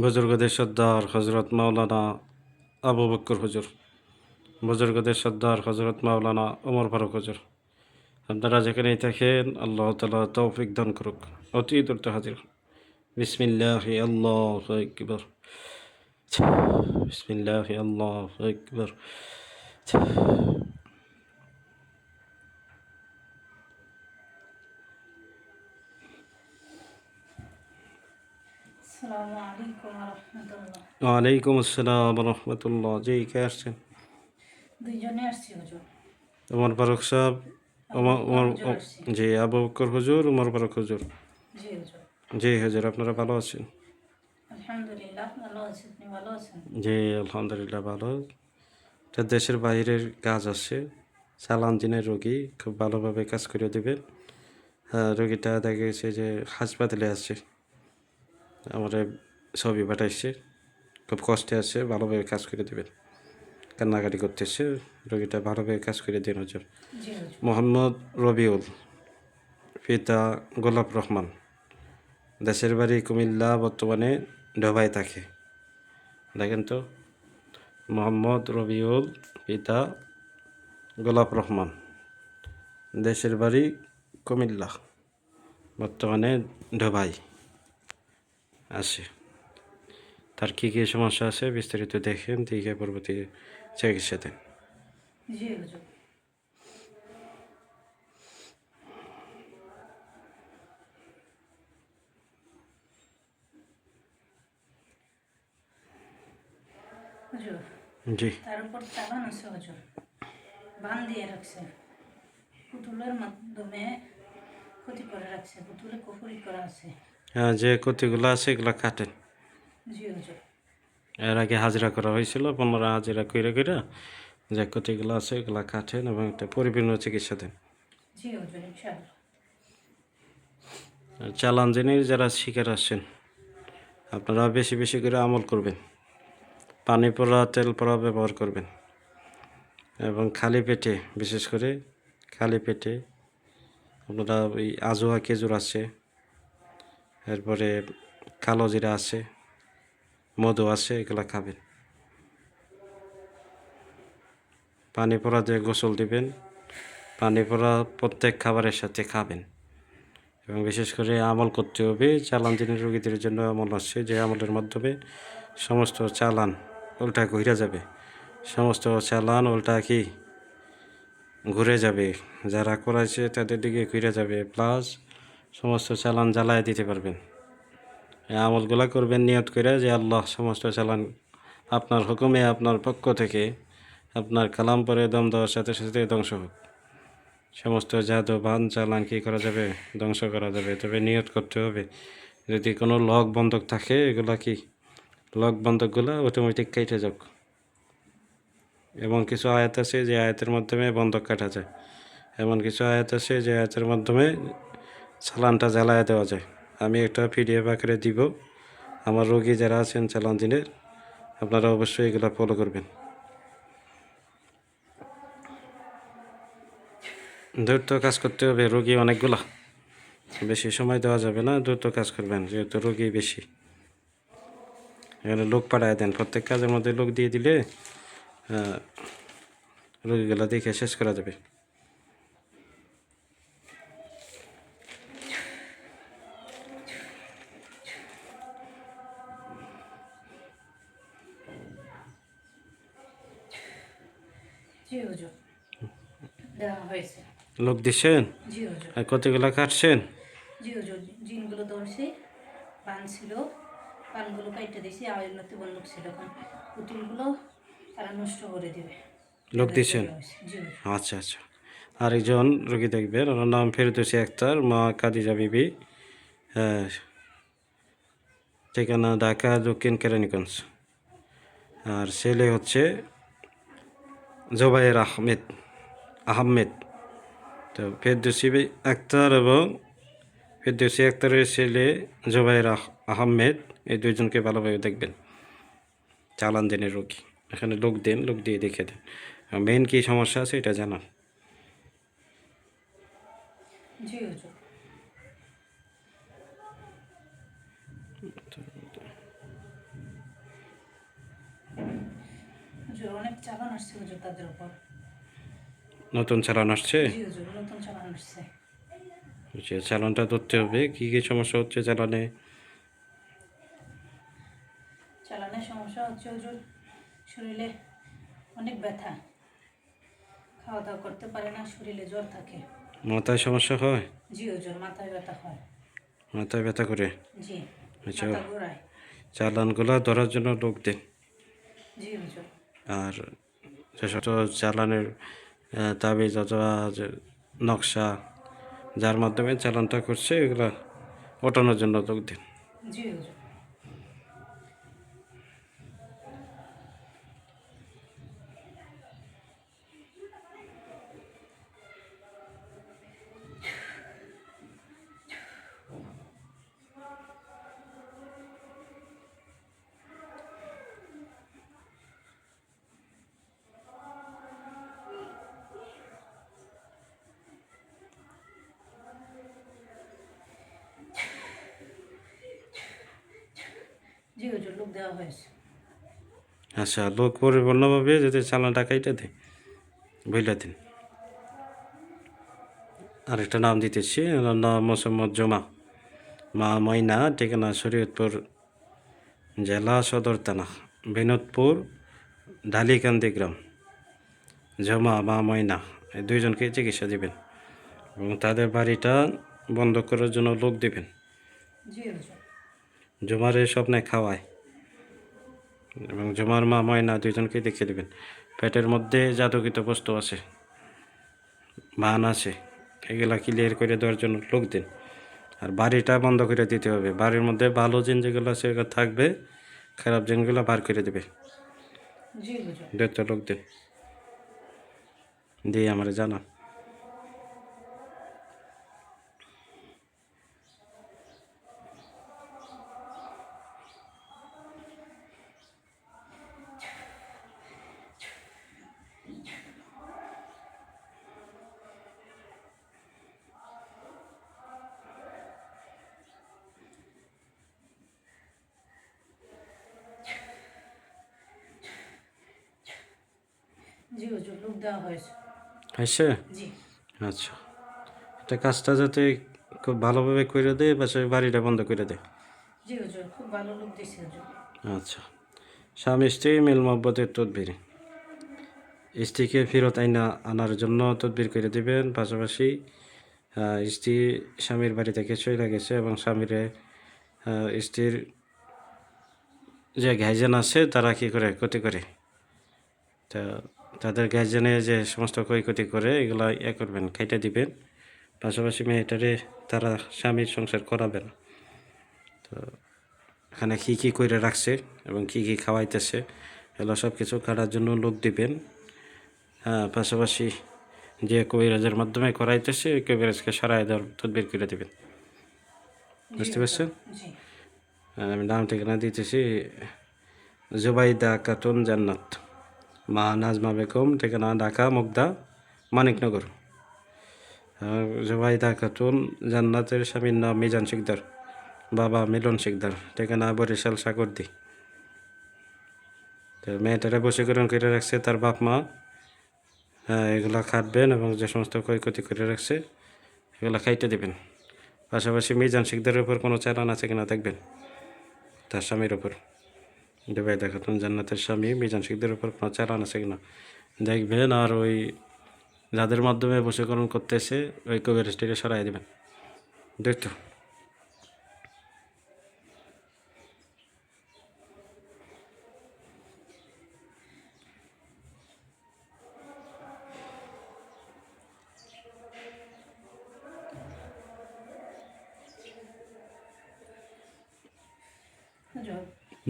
বুজুর্গদের সর্দার হজরত মাওলানা আবু বক্কর হুজুর, বুজুর্গদের সর্দার হজরত মাওলানা ওমর ফারুক হুজুর, আপনারা যেখানেই থাকেন আল্লাহ তাআলা তৌফিক দান করুক। অতি দ্রুত হাজির। বিসমিল্লাহি আল্লাহু আকবার, বিসমিল্লাহি আল্লাহু আকবার। আসসালামু আলাইকুম রহমতুল্লাহ। ওয়ালাইকুম আসসালাম রহমতুল্লাহ। জি, কে আসছেন? দুইজনে আসছি হুজুর। ওমর ফারুক সাহেব। আবু বকর হুজুর আসছি। জি, আবু বক্কর হুজুর, ওমর ফারুক হুজুর। জি হুজুর। জি হুজুর, আপনারা ভালো আছেন? আলহামদুলিল্লাহ ভালো আছি, আপনি ভালো আছেন? জি, আলহামদুলিল্লাহ ভালো। এটা দেশের বাইরের কাজ আছে, চালান দিনের রোগী, খুব ভালোভাবে কাজ করে দেবেন। রোগীটা দেখা গেছে যে হাসপাতালে আছে, আমার ছবি পাঠাইছে, খুব কষ্টে আছে, ভালোভাবে কাজ করে দেবেন। কান্নাকাটি করতেছে, রোগীটা ভালোভাবে কাজ করে দিন হুজুর। জি হুজুর। মোহাম্মদ রবিউল, পিতা গোলাপ রহমান, দেশের বাড়ি কুমিল্লা, বর্তমানে ঢাকায় থাকে। দেখেন তো, মোহাম্মদ রবিউল, পিতা গোলাপ রহমান, দেশের বাড়ি কুমিল্লা, বর্তমানে ঢাকায় আছে। তার কী কী সমস্যা আছে বিস্তারিত দেখেন, দেখে পরবর্তী চিকিৎসা দেন। জি হুজুর। হুজুর, জি, তার উপর চালান আছে হুজুর, বান দিয়ে রাখছে, পুতুলের মাধ্যমে ক্ষতি করে রাখছে, পুতুলে কুফরি করা আছে। যে ক্ষতিগুলো আছে এগুলো কাটেন। জি হুজুর। এর আগে হাজিরা করা হয়েছিল, 15 হাজিরা কইরা কইরা যে ক্ষতিগুলো আছে এগুলো কাটেন এবং একটা পরিপূর্ণ চিকিৎসা দেন। জি হুজুর, ইনশাআল্লাহ। আর চালান জিনিস যারা শিকার আছেন, আপনারা বেশি বেশি করে আমল করবেন, পানি পড়া তেল পড়া ব্যবহার করবেন এবং খালি পেটে, বিশেষ করে খালি পেটে আপনারা ওই আজোয়া খেজুর আছে, এরপরে কালো জিরা আছে, মধু আছে, এগুলো খাবেন। পানি পড়া দিয়ে গোসল দিবেন, পানি পড়া প্রত্যেক খাবারের সাথে খাবেন এবং বিশেষ করে আমল করতে হবে। চালান দিনের রোগীদের জন্য আমল আছে, যে আমলের মাধ্যমে সমস্ত চালান উল্টা ঘুরে যাবে, সমস্ত চালান উল্টা কি ঘুরে যাবে, যারা করাইছে তাদের দিকে ঘুরে যাবে, প্লাস সমস্ত চালান জ্বালায় দিতে পারবেন। এই আমলগুলা করবেন নিয়ত করে যে আল্লাহ সমস্ত চালান আপনার হুকুমে, আপনার পক্ষ থেকে, আপনার কালাম পরে দম দেওয়ার সাথে সাথে ধ্বংস হোক। সমস্ত জাদু বান চালান কী করা যাবে, ধ্বংস করা যাবে। তবে নিয়ত করতে হবে, যদি কোনো লক বন্ধক থাকে এগুলা কি লক বন্ধকগুলো অটোমেটিক কেটে যাক। এমন কিছু আয়াত আছে যে আয়াতের মাধ্যমে বন্ধক কাটা যায়, এমন কিছু আয়াত আছে যে আয়াতের মাধ্যমে চালানটা জ্বালায় দেওয়া যায়। আমি একটা পিডিএফ আকারে দিব, আমার রোগী যারা আছেন চালান দিনের, আপনারা অবশ্যই এগুলো ফলো করবেন। দ্রুত কাজ করতে হবে, রোগী অনেকগুলা, বেশি সময় দেওয়া যাবে না, দ্রুত কাজ করবেন যেহেতু রোগী বেশি। এখানে লোক পাঠায় দেন, প্রত্যেক কাজের মধ্যে লোক দিয়ে দিলে রোগীগুলো দেখে শেষ করা যাবে। জি হুজুর, দেওয়া হয়েছে। লোক দিচ্ছেন জি হুজুর। আর কতগুলা কাটছেন? জি হুজুর, জিনগুলো ধরছি, পান ছিল, পানগুলো কাইটে দিয়েছি, আওয়াজনাতে বন্ধক ছিল, এখন পুতুলগুলো তারা নষ্ট করে দেবে। লোক তাদের দিচ্ছেন? বলা হয়েছে। জি হুজুর। আচ্ছা আচ্ছা। আরেকজন রোগী দেখবেন, ওনার নাম ফেরদৌসী আক্তার, মা কাদিজা বিবি, হ্যাঁ, ঠিকানা ঢাকা দক্ষিণ কেরানীগঞ্জ। আর ছেলে হচ্ছে জোবায়ের আহমেদ। তো ফেরদৌসী আক্তার এবং ফেরদৌসী আক্তারের ছেলে জোবায়ের আহমেদ, এই দুইজনকে ভালোভাবে দেখবেন। চালান দিনের রোগী, এখানে লোক দেন, লোক দিয়ে দেখে দেন মেন কী সমস্যা আছে এটা জানান। জি হুজুর। হুজুর অনেক চালান আসছে হুজুর তাদের উপর। নতুন চালান আসছে? জি হুজুর নতুন চালান আসছে। যে চালানটা ধরতে হবে, কী কী সমস্যা হচ্ছে চালানে? চালানের সমস্যা হচ্ছে হুজুর, শরীরে অনেক ব্যথা, খাওয়া দাওয়া করতে পারে না, শরীরে জ্বর থাকে। মাথায় সমস্যা হয়? জি হুজুর মাথায় ব্যথা হয়। মাথায় ব্যথা করে? জি আচ্ছা, মাথা ঘোরায়। চালানগুলো ধরার জন্য লোক দিন। জি হুজুর। আর যেসব চালানের তাবিজ অথবা যে নকশা যার মাধ্যমে চালানটা করছে এগুলো ওঠানোর জন্য লোক দিন। জি হুজুর। জি হুজুর লোক দেওয়া হয়েছে। আচ্ছা, লোক পরিপূর্ণভাবে যদি চালানটা কাইটা দেয় বইলা দিন। আরেকটা নাম দিতেছি, ওনার নাম মোসাম্মদ জমা, মা ময়না, ঠিকানা শরীয়তপুর জেলা সদর থানা, বিনোদপুর ঢালিকান্দি গ্রাম। জমা মা ময়না এই দুইজনকে চিকিৎসা দিবেন এবং তাদের বাড়িটা বন্ধ করার জন্য লোক দিবেন। জি হুজুর। জমারে স্বপ্নে খাওয়ায় এবং জমার মা ময়না দুইজনকে দেখিয়ে দেবেন। পেটের মধ্যে জাদুকৃত বস্তু আছে, মান আছে, এগুলা ক্লিয়ার করে দেওয়ার জন্য লোক দিন। আর বাড়িটা বন্ধ করে দিতে হবে। বাড়ির মধ্যে ভালো জিন যেগুলো আছে সেগুলো থাকবে, খারাপ জিনগুলো বার করে দেবে। জি হুজুর। দুটো লোক দিন, দিয়ে আমার জানা। জি হুজুর লোক দেওয়া হয়েছে। হয়েছে? জি। আচ্ছা, এটা কাজটা যাতে খুব ভালোভাবে করে দেয়, পাশে বাড়িটা বন্ধ করে দেয়। জি হুজুর খুব ভালো লোক দিছে হুজুর। আচ্ছা, স্বামী স্ত্রী মিল মহব্বতের তদবির, স্ত্রীকে ফেরত আনার জন্য তদবির করে দিবেন। পাশাপাশি স্ত্রী স্বামীর বাড়ি থেকে চলে গেছে এবং স্ত্রীর যে গার্জেন আছে তারা কী করে ক্ষতি করে, তা তাদের গার্জেনে যে সমস্ত ক্ষয়ক্ষতি করে এগুলো করবেন, খাইতে দিবেন। পাশাপাশি মেয়েটারে তারা স্বামীর সংসার করাবে না। তো এখানে কী কী করে রাখছে এবং কী কী খাওয়াইতেছে এগুলো সব কিছু কাটার জন্য লোক দিবেন। হ্যাঁ, পাশাপাশি যে কবিরাজের মাধ্যমে করাইতেছে ওই কবিরাজকে সরাই দেওয়ার তদবির করে দেবেন। জি বুঝতে হুজুর। পারছেন? জি। আমি নাম ঠিকানা দিতেছি, জুবাইদা খাতুন জান্নাত, মা নাজমা বেগম, ঠিকানা ঢাকা মুগদা মানিকনগর। জুবাইদা খাতুন জান্নাতের স্বামীর নাম মিজান শিকদার, বাবা মিলন শিকদার, ঠিকানা বরিশাল সাগরদি। তো মেয়েটারে বশীকরণ করে রাখছে তার বাপ মা। এগুলা খাটবেন এবং যে সমস্ত ক্ষয়ক্ষতি করে রাখছে এগুলা খাইতে দেবেন। পাশাপাশি মিজান শিকদারের উপর কোনো চালান আছে কিনা দেখবেন, তার স্বামীর ওপর। জুবাইদা খাতুন জান্নাতের স্বামী মিজান শিকদারের উপর কোনো চালান আছে কিনা দেখবেন। আর ওই যাদের মাধ্যমে বশীকরণ করতেছে ওই কবিরাজটিকে সরাই দেবেন। দেখতো হুজুর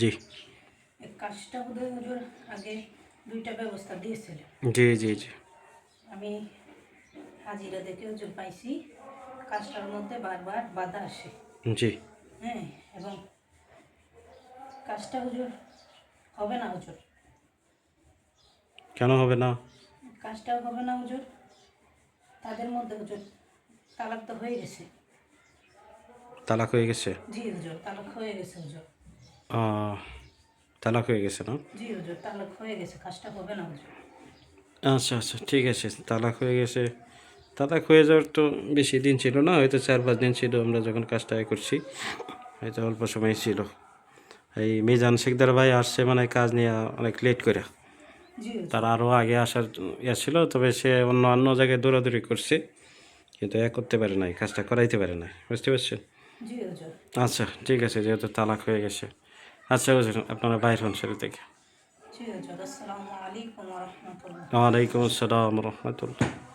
জি এই কাজটা বোধহয় হুজুর আগে দুইটা ব্যবস্থা দিয়েছিল। জি জি জি আমি হাজিরা দেখে হুজুর পাইছি কাজটার মধ্যে বারবার বাধা আসে। জি। হ্যাঁ এবং কাজটা হুজুর হবে না হুজুর। কেন হবে না? কাজটাও হবে না হুজুর। তাদের মধ্যে হুজুর তালাক তো হয়ে গেছে। তালাক হয়ে গেছে? জি হুজুর তালাক হয়ে গেছে হুজুর। আহ, তালাক হয়ে গেছে না? জি হুজুর, তালাক হয়ে গেছে, কাজটা হবে না হুজুর। আচ্ছা আচ্ছা, ঠিক আছে, তালাক হয়ে গেছে। তালাক হয়ে যাওয়ার তো বেশি দিন ছিল না, হয়তো 4-5 দিন ছিল আমরা যখন কাজটা করছি, হয়তো অল্প সময় ছিল। এই মিজান শিকদার ভাই আসছে মানে কাজ নিয়ে অনেক লেট করে। জি হুজুর। তার আরও আগে আসার ইয়ে ছিল, তবে সে অন্য জায়গায় দৌড়াদৌড়ি করছে, কিন্তু করতে পারে নাই, কাজটা করাইতে পারে নাই, বুঝতে পারছেন? জি হুজুর। আচ্ছা ঠিক আছে, যেহেতু তালাক হয়ে গেছে। আচ্ছা বুঝুন, আপনারা বাইর হন সেটা থেকে। জি হুজুর, আসসালামু আলাইকুম ওয়া রাহমাতুল্লাহ। ওয়ালাইকুম আসসালাম রহমতুল্লাহ।